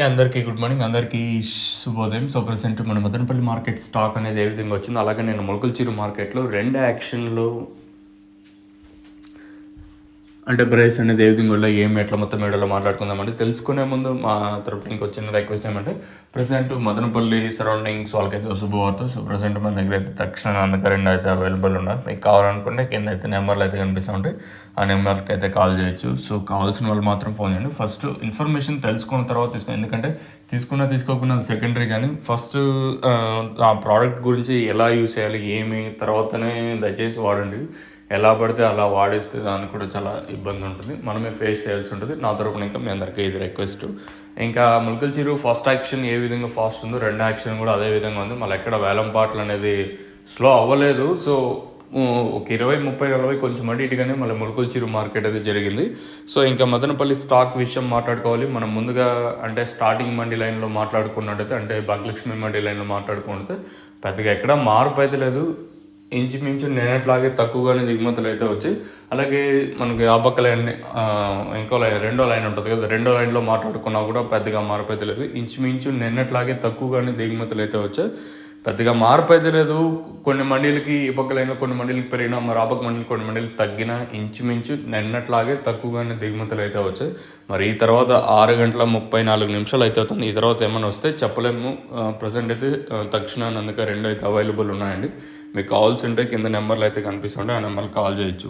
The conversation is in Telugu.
అందరికీ గుడ్ మార్నింగ్. అందరికీ శుభోదయం. సో, ప్రెజెంట్ మన మదనపల్లి మార్కెట్ స్టాక్ అనేది ఏ విధంగా వచ్చిందో, అలాగే నేను మొలకల్చిరు మార్కెట్‌లో 2 యాక్షన్‌లు అంటే ప్రైస్ అనేది ఏ విధంగా ఉన్నాయి, ఎట్లా మొత్తం వీడియోలో మాట్లాడుకుందామండి. తెలుసుకునే ముందు మా తరపున ఇంకో చిన్న రిక్వెస్ట్ ఏమంటే, ప్రెజెంట్ మదనపల్లి సరౌండింగ్స్ వాళ్ళకైతే శుభవార్త. సో, ప్రెజెంట్ మన దగ్గర అయితే తక్షణ అందకరెండు అయితే అవైలబుల్ ఉన్నాయి. మీకు కావాలనుకుంటే కింద అయితే నెంబర్లు అయితే కనిపిస్తూ ఉంటాయి. ఆ నెంబర్కి అయితే కాల్ చేయొచ్చు. సో, కావాల్సిన వాళ్ళు మాత్రం ఫోన్ చేయండి. ఫస్ట్ ఇన్ఫర్మేషన్ తెలుసుకున్న తర్వాత తీసుకోండి. ఎందుకంటే తీసుకోకుండా సెకండరీ, కానీ ఫస్ట్ ఆ ప్రోడక్ట్ గురించి ఎలా యూస్ చేయాలి, తర్వాతనే దయచేసి వాడండి. ఎలా పడితే అలా వాడేస్తే దానికి కూడా చాలా ఇబ్బంది ఉంటుంది, మనమే ఫేస్ చేయాల్సి ఉంటుంది. నా తరపున ఇంకా మీ అందరికీ ఇది రిక్వెస్ట్. ఇంకా మొలకల్చిరు ఫస్ట్ యాక్షన్ ఏ విధంగా ఫాస్ట్ ఉందో, 2 యాక్షన్ కూడా అదే విధంగా ఉంది. మళ్ళీ ఎక్కడ వేలం పాటలు అనేది స్లో అవ్వలేదు. సో, ఒక 20, 30, 40 కొంచెం అటు ఇటుగానే మళ్ళీ మొలకల్చిరు మార్కెట్ అయితే జరిగింది. సో, ఇంకా మదనపల్లి స్టాక్ విషయం మాట్లాడుకోవాలి. మనం ముందుగా అంటే స్టార్టింగ్ మండీ లైన్లో మాట్లాడుకున్నట్టయితే, అంటే భాగ్యలక్ష్మి మండీ లైన్లో మాట్లాడుకుంటే పెద్దగా ఎక్కడ మార్పు అయితే లేదు. ఇంచుమించు నిన్నట్లాగే తక్కువగానే దిగుమతులు అయితే వచ్చాయి. అలాగే మనకి ఆ పక్క లైన్ ఇంకో లైన్, రెండో లైన్ ఉంటుంది కదా, రెండో లైన్లో మాట్లాడుకున్నా కూడా పెద్దగా మార్పు అయితే లేదు. ఇంచుమించు నిన్నట్లాగే తక్కువగానే దిగుమతులు అయితే వచ్చాయి. పెద్దగా మార్పు అయితే లేదు. కొన్ని మండీలకి ఈ పక్క లైన్లో కొన్ని మండీలకి పెరిగినా, మరి ఆ పక్క మండీలు కొన్ని మండీలు తగ్గినా ఇంచుమించు నిన్నట్లాగే తక్కువగానే దిగుమతులు అయితే వచ్చాయి. మరి ఈ తర్వాత 6:34 అయితే అవుతుంది. ఈ తర్వాత ఏమైనా వస్తే చెప్పలేము. ప్రజెంట్ అయితే తక్షణాన్ని అందుకే 2 అయితే అవైలబుల్ ఉన్నాయండి. మీకు కావాల్సి ఉంటే కింద నెంబర్లు అయితే కనిపిస్తుంటే ఆ నెంబర్కి కాల్ చేయొచ్చు.